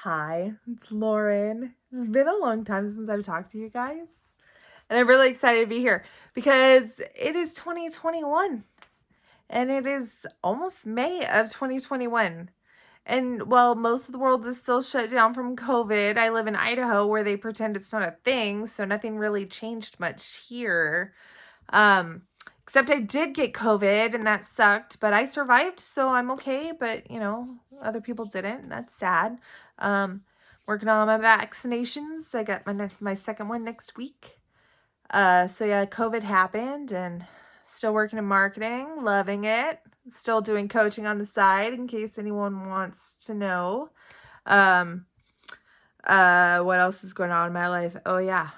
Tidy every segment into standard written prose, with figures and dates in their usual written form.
Hi, it's Lauren. It's been a long time since I've talked to you guys. And I'm really excited to be here because it is 2021 and it is almost May of 2021. And while most of the world is still shut down from COVID, I live in Idaho where they pretend it's not a thing, so nothing really changed much here. Um, Except I did get COVID and that sucked, but I survived, so I'm okay. But other people didn't. And that's sad. Um, Working on my vaccinations. I got my second one next week. So yeah, COVID happened, and still working in marketing, loving it. Still doing coaching on the side in case anyone wants to know. Um, what else is going on in my life? Oh yeah,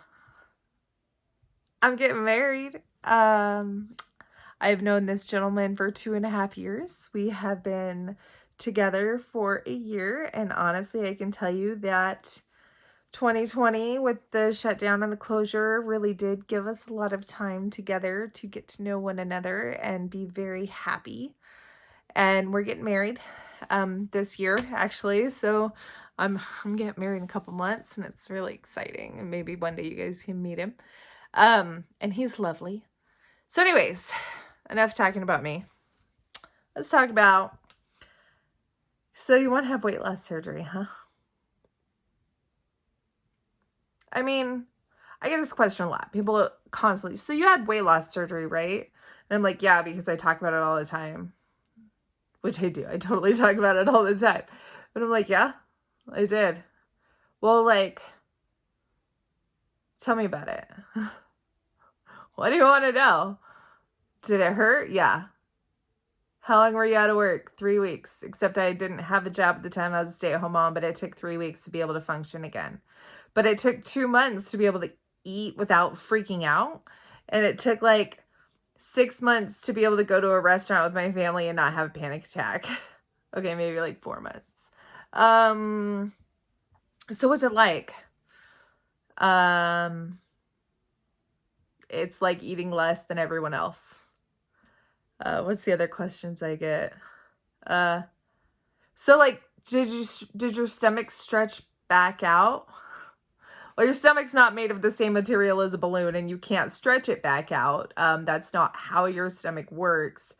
I'm getting married. I've known this gentleman for 2.5 years. We have been together for a year, and honestly, I can tell you that 2020 with the shutdown and the closure really did give us a lot of time together to get to know one another and be very happy. And we're getting married this year actually. So I'm getting married in a couple months and it's really exciting. And maybe one day you guys can meet him. And he's lovely. So anyways, enough talking about me. Let's talk about, so you want to have weight loss surgery, huh? I mean, I get this question a lot. People constantly, so you had weight loss surgery, right? And I'm like, yeah, because I talk about it all the time, which I do. I totally talk about it all the time. But I'm like, yeah, I did. Well, like, tell me about it. What do you want to know? Did it hurt? Yeah. How long were you out of work? 3 weeks. Except I didn't have a job at the time. I was a stay-at-home mom, but it took 3 weeks to be able to function again. But it took 2 months to be able to eat without freaking out. And it took like 6 months to be able to go to a restaurant with my family and not have a panic attack. Okay, maybe like 4 months. So what's it like? It's like eating less than everyone else. What's the other questions I get? So like, did your stomach stretch back out? Well, your stomach's not made of the same material as a balloon and you can't stretch it back out. That's not how your stomach works.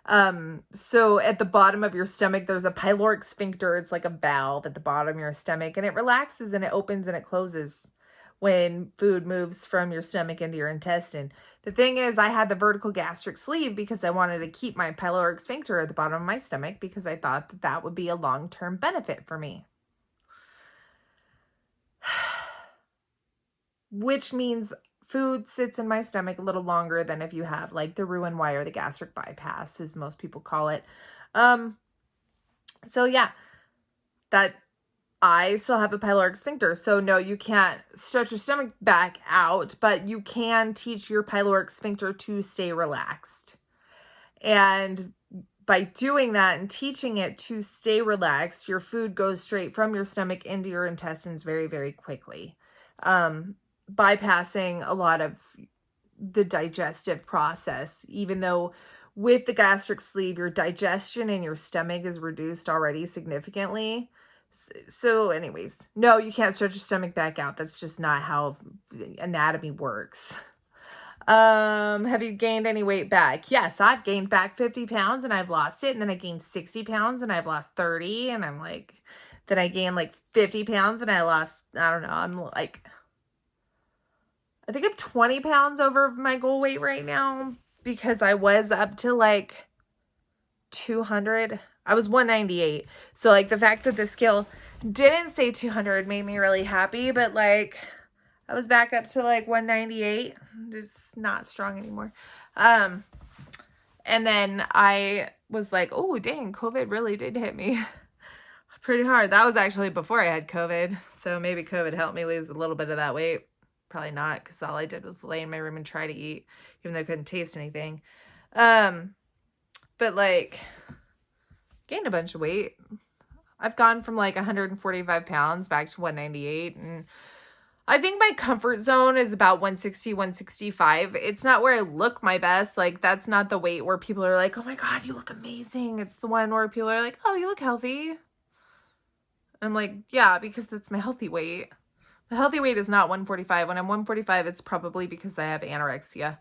So at the bottom of your stomach, there's a pyloric sphincter. It's like a valve at the bottom of your stomach, and it relaxes and it opens and it closes when food moves from your stomach into your intestine. The thing is, I had the vertical gastric sleeve because I wanted to keep my pyloric sphincter at the bottom of my stomach because I thought that that would be a long-term benefit for me. Which means food sits in my stomach a little longer than if you have like the Roux-en-Y or the gastric bypass, as most people call it. So yeah, that I still have a pyloric sphincter. So no, you can't stretch your stomach back out, but you can teach your pyloric sphincter to stay relaxed. And by doing that and teaching it to stay relaxed, your food goes straight from your stomach into your intestines very, very quickly, bypassing a lot of the digestive process, even though with the gastric sleeve, your digestion in your stomach is reduced already significantly. So anyways, no, you can't stretch your stomach back out. That's just not how anatomy works. Have you gained any weight back? Yes, I've gained back 50 pounds and I've lost it. And then I gained 60 pounds and I've lost 30. And I'm like, then I gained like 50 pounds and I lost, I don't know, I'm like, I think I'm 20 pounds over my goal weight right now because I was up to like 200. I was 198. So like the fact that the scale didn't say 200 made me really happy, but like I was back up to like 198. It's not strong anymore. And then I was like, oh dang, COVID really did hit me pretty hard. That was actually before I had COVID. So maybe COVID helped me lose a little bit of that weight. Probably not, because all I did was lay in my room and try to eat, even though I couldn't taste anything. But like, gained a bunch of weight. I've gone from like 145 pounds back to 198, and I think my comfort zone is about 160, 165. It's not where I look my best. Like, that's not the weight where people are like, oh my God, you look amazing. It's the one where people are like, oh, you look healthy. And I'm like, yeah, because that's my healthy weight. The healthy weight is not 145. When I'm 145, it's probably because I have anorexia.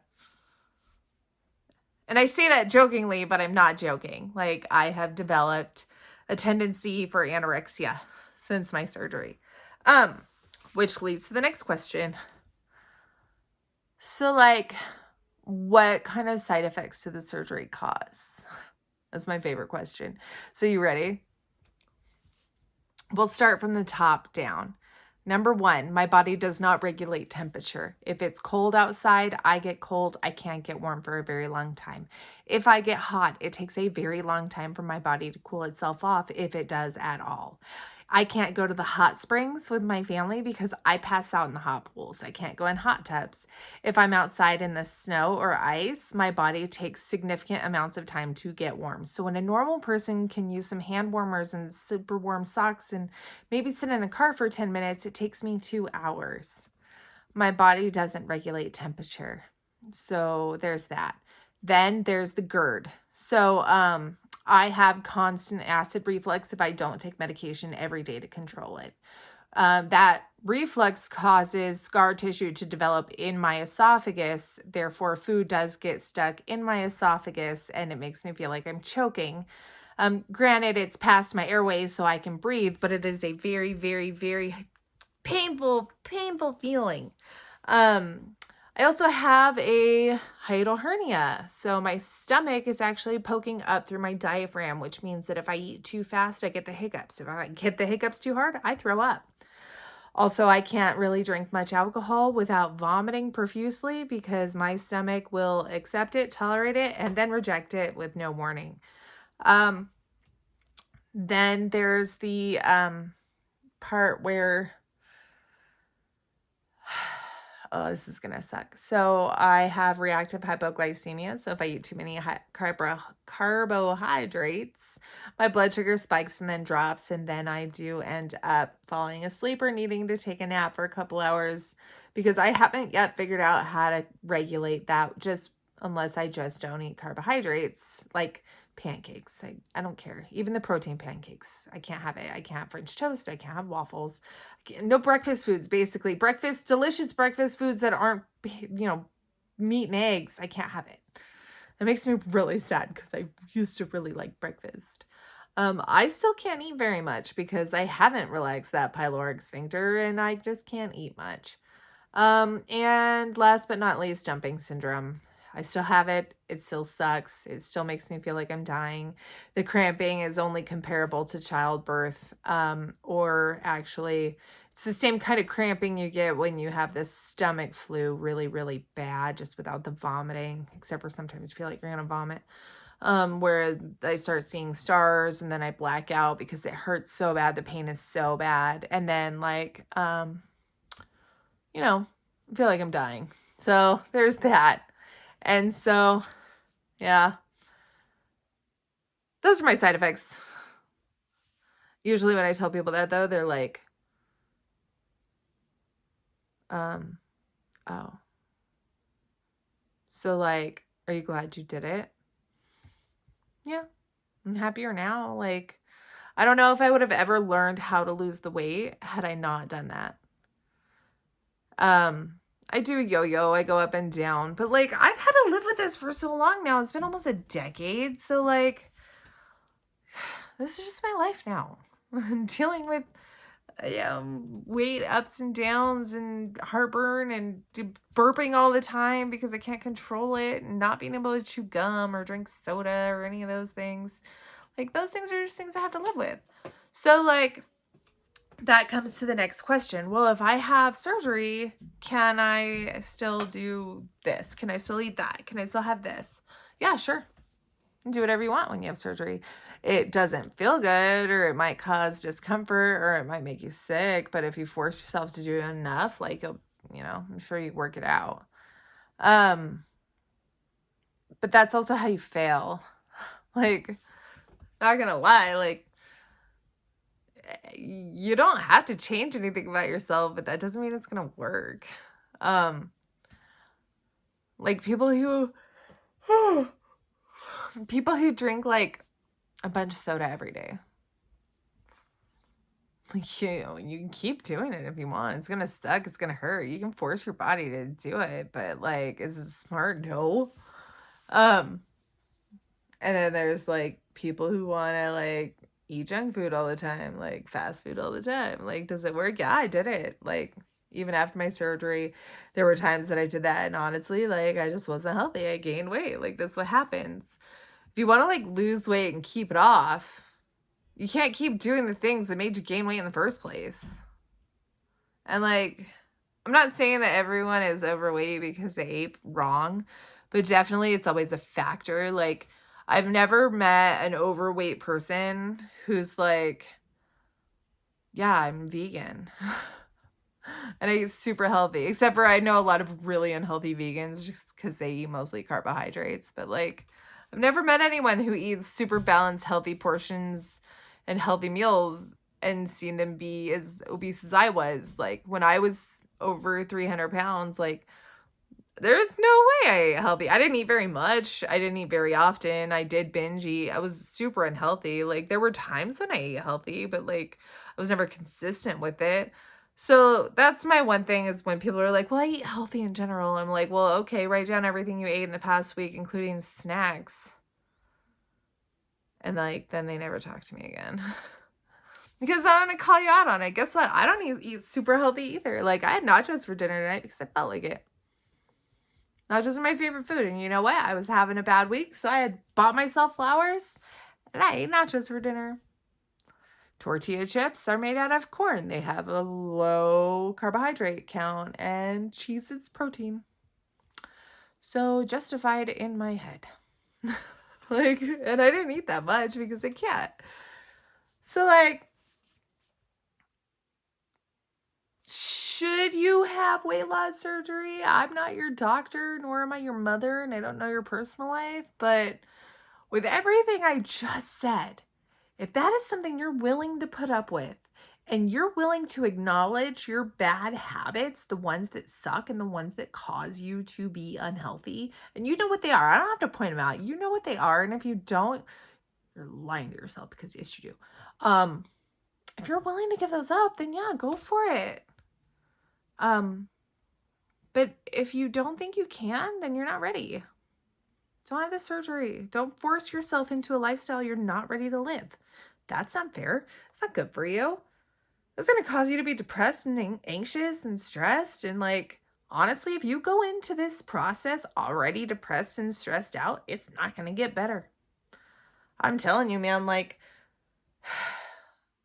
And I say that jokingly, but I'm not joking. Like, I have developed a tendency for anorexia since my surgery. Which leads to the next question. So, like, what kind of side effects did the surgery cause? That's my favorite question. So, you ready? We'll start from the top down. Number one, my body does not regulate temperature. If it's cold outside, I get cold. I can't get warm for a very long time. If I get hot, it takes a very long time for my body to cool itself off, if it does at all. I can't go to the hot springs with my family because I pass out in the hot pools. I can't go in hot tubs. If I'm outside in the snow or ice, my body takes significant amounts of time to get warm. So when a normal person can use some hand warmers and super warm socks and maybe sit in a car for 10 minutes, it takes me 2 hours. My body doesn't regulate temperature. So there's that. Then there's the GERD. So I have constant acid reflux if I don't take medication every day to control it. That reflux causes scar tissue to develop in my esophagus. Therefore, food does get stuck in my esophagus and it makes me feel like I'm choking. Granted, it's past my airways so I can breathe, but it is a very, very, very painful feeling. I also have a hiatal hernia. So my stomach is actually poking up through my diaphragm, which means that if I eat too fast, I get the hiccups. If I get the hiccups too hard, I throw up. Also, I can't really drink much alcohol without vomiting profusely because my stomach will accept it, tolerate it, and then reject it with no warning. Then there's the part where oh, this is going to suck. So I have reactive hypoglycemia. So if I eat too many carbohydrates, my blood sugar spikes and then drops. And then I do end up falling asleep or needing to take a nap for a couple hours because I haven't yet figured out how to regulate that just unless I just don't eat carbohydrates like pancakes. I don't care. Even the protein pancakes. I can't have it. I can't have French toast. I can't have waffles. No breakfast foods, basically. Delicious breakfast foods that aren't, meat and eggs. I can't have it. That makes me really sad because I used to really like breakfast. I still can't eat very much because I haven't relaxed that pyloric sphincter and I just can't eat much. And last but not least, dumping syndrome. I still have it. It still sucks. It still makes me feel like I'm dying. The cramping is only comparable to childbirth, or actually it's the same kind of cramping you get when you have this stomach flu really, really bad, just without the vomiting, except for sometimes you feel like you're going to vomit. Where I start seeing stars and then I black out because it hurts so bad. The pain is so bad. And then I feel like I'm dying. So there's that. And so, yeah, those are my side effects. Usually when I tell people that though, they're like, oh, so like, are you glad you did it? Yeah, I'm happier now. Like, I don't know if I would have ever learned how to lose the weight had I not done that. I do a yo-yo, I go up and down, but like I've had to live with this for so long now. It's been almost a decade. So like this is just my life now. Dealing with weight ups and downs and heartburn and burping all the time because I can't control it and not being able to chew gum or drink soda or any of those things. Like those things are just things I have to live with. So like that comes to the next question. Well, if I have surgery, can I still do this? Can I still eat that? Can I still have this? Yeah, sure. You can do whatever you want when you have surgery. It doesn't feel good, or it might cause discomfort, or it might make you sick. But if you force yourself to do enough, like, I'm sure you work it out. But that's also how you fail. Like, not gonna lie, like, you don't have to change anything about yourself, but that doesn't mean it's gonna work. Like people who drink like a bunch of soda every day. Like, you can keep doing it if you want. It's gonna suck. It's gonna hurt. You can force your body to do it, but like, is it smart? No. Um, and then there's like people who want to like eat junk food all the time, like fast food all the time. Like, does it work? Yeah, I did it. Like, even after my surgery, there were times that I did that, and honestly, like, I just wasn't healthy. I gained weight. Like, that's what happens. If you want to like lose weight and keep it off, you can't keep doing the things that made you gain weight in the first place. And like, I'm not saying that everyone is overweight because they ate wrong, but definitely it's always a factor. Like, I've never met an overweight person who's like, yeah, I'm vegan. And I eat super healthy, except for I know a lot of really unhealthy vegans just because they eat mostly carbohydrates. But like, I've never met anyone who eats super balanced, healthy portions and healthy meals and seen them be as obese as I was. Like, when I was over 300 pounds, like, there's no way I ate healthy. I didn't eat very much. I didn't eat very often. I did binge eat. I was super unhealthy. Like, there were times when I ate healthy, but like, I was never consistent with it. So that's my one thing is when people are like, well, I eat healthy in general. I'm like, well, okay, write down everything you ate in the past week, including snacks. And like, then they never talk to me again. Because I'm going to call you out on it. Guess what? I don't eat super healthy either. Like, I had nachos for dinner tonight because I felt like it. Nachos are my favorite food. And you know what? I was having a bad week, so I had bought myself flowers and I ate nachos for dinner. Tortilla chips are made out of corn. They have a low carbohydrate count and cheese is protein. So justified in my head. Like, and I didn't eat that much because I can't. So like, should you have weight loss surgery? I'm not your doctor, nor am I your mother, and I don't know your personal life, but with everything I just said, if that is something you're willing to put up with, and you're willing to acknowledge your bad habits, the ones that suck and the ones that cause you to be unhealthy, and you know what they are. I don't have to point them out. You know what they are, and if you don't, you're lying to yourself because yes, you do. If you're willing to give those up, then yeah, go for it. But if you don't think you can, then you're not ready. Don't have the surgery. Don't force yourself into a lifestyle you're not ready to live. That's not fair. It's not good for you. That's going to cause you to be depressed and anxious and stressed. And like, honestly, if you go into this process already depressed and stressed out, it's not going to get better. I'm telling you, man, like,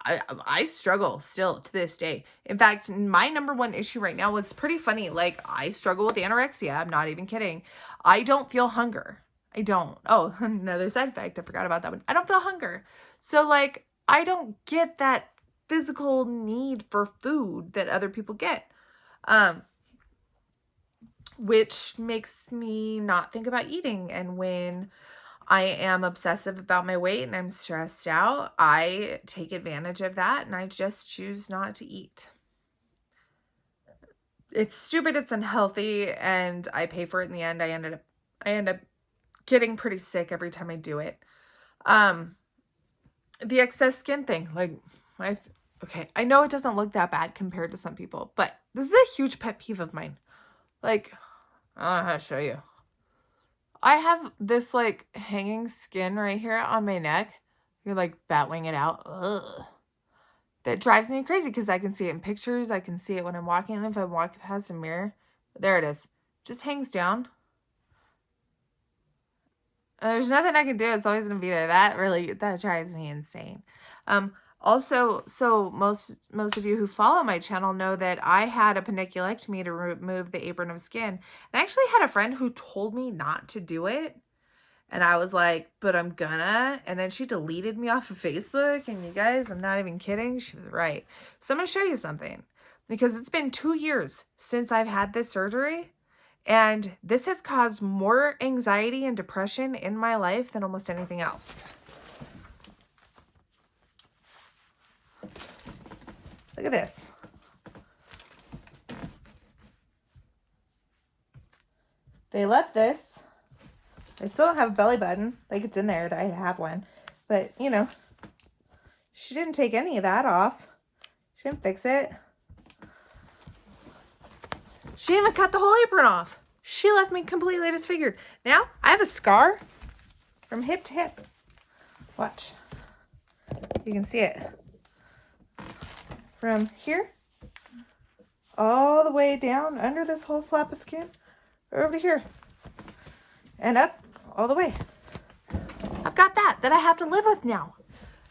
I struggle still to this day. In fact, my number one issue right now was pretty funny. Like, I struggle with anorexia. I'm not even kidding. I don't feel hunger. I don't. Oh, another side effect. I forgot about that one. I don't feel hunger. So like, I don't get that physical need for food that other people get. Which makes me not think about eating. And when I am obsessive about my weight and I'm stressed out, I take advantage of that and I just choose not to eat. It's stupid, it's unhealthy, and I pay for it in the end. I end up getting pretty sick every time I do it. The excess skin thing, like okay, I know it doesn't look that bad compared to some people, but this is a huge pet peeve of mine. Like, I don't know how to show you. I have this like hanging skin right here on my neck. You're like batwing it out. Ugh. That drives me crazy because I can see it in pictures. I can see it when I'm walking. And if I'm walking past a mirror, there it is. Just hangs down. There's nothing I can do. It's always going to be there. That drives me insane. Also, so most of you who follow my channel know that I had a paniculectomy to remove the apron of skin. And I actually had a friend who told me not to do it. And I was like, but I'm gonna. And then she deleted me off of Facebook. And you guys, I'm not even kidding. She was right. So I'm going to show you something. Because it's been 2 years since I've had this surgery. And this has caused more anxiety and depression in my life than almost anything else. Look at this. They left this. I still don't have a belly button. Like, it's in there that I have one. But, you know, she didn't take any of that off. She didn't fix it. She didn't even cut the whole apron off. She left me completely disfigured. Now, I have a scar from hip to hip. Watch. You can see it. From here, all the way down under this whole flap of skin, over to here, and up all the way. I've got that I have to live with now.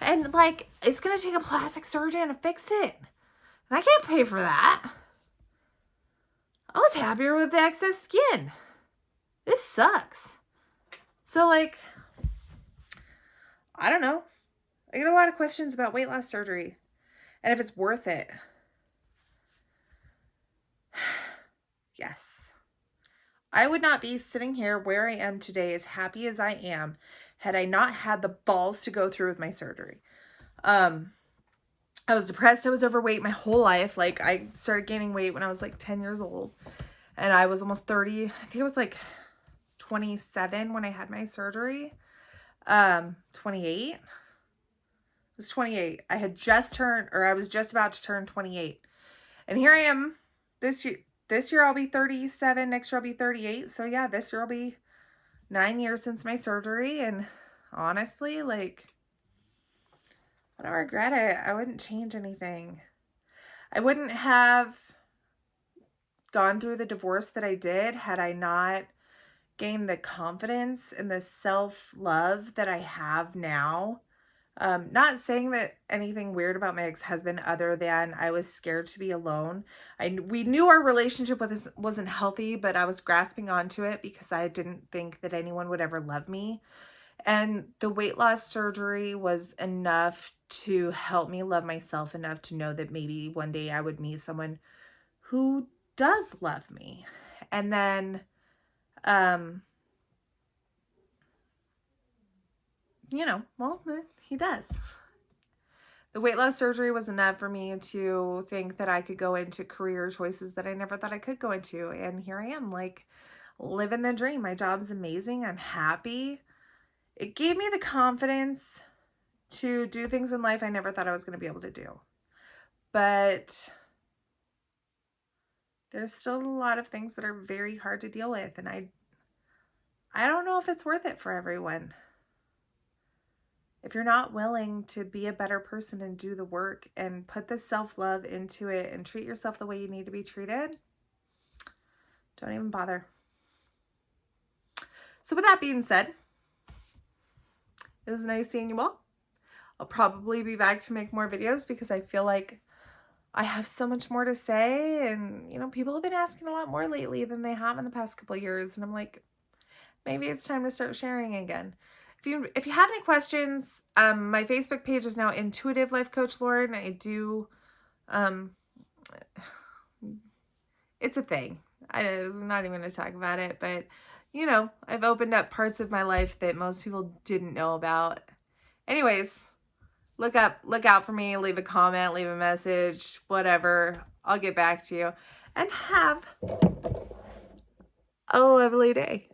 And, like, it's going to take a plastic surgeon to fix it. And I can't pay for that. I was happier with the excess skin. This sucks. So, like, I don't know. I get a lot of questions about weight loss surgery and if it's worth it. Yes. I would not be sitting here where I am today as happy as I am had I not had the balls to go through with my surgery. I was depressed. I was overweight my whole life. Like, I started gaining weight when I was like 10 years old. And I was almost 30. I think it was like 27 when I had my surgery. 28. It was 28. I had just turned, or I was just about to turn 28. And here I am this year. This year I'll be 37. Next year I'll be 38. So yeah, this year will be 9 years since my surgery. And honestly, like, I don't regret it. I wouldn't change anything. I wouldn't have gone through the divorce that I did had I not gained the confidence and the self-love that I have now. Not saying that anything weird about my ex-husband other than I was scared to be alone. We knew our relationship wasn't healthy, but I was grasping onto it because I didn't think that anyone would ever love me. And the weight loss surgery was enough to help me love myself enough to know that maybe one day I would meet someone who does love me. And then, you know, well, he does. The weight loss surgery was enough for me to think that I could go into career choices that I never thought I could go into. And here I am, like, living the dream. My job's amazing. I'm happy. It gave me the confidence to do things in life I never thought I was going to be able to do. But there's still a lot of things that are very hard to deal with. And I don't know if it's worth it for everyone. If you're not willing to be a better person and do the work and put the self-love into it and treat yourself the way you need to be treated, don't even bother. So with that being said, it was nice seeing you all. I'll probably be back to make more videos because I feel like I have so much more to say. And, you know, people have been asking a lot more lately than they have in the past couple of years. And I'm like, maybe it's time to start sharing again. If you have any questions, my Facebook page is now Intuitive Life Coach Lauren. I do, it's a thing. I'm not even going to talk about it, but you know, I've opened up parts of my life that most people didn't know about. Anyways, look out for me, leave a comment, leave a message, whatever. I'll get back to you and have a lovely day.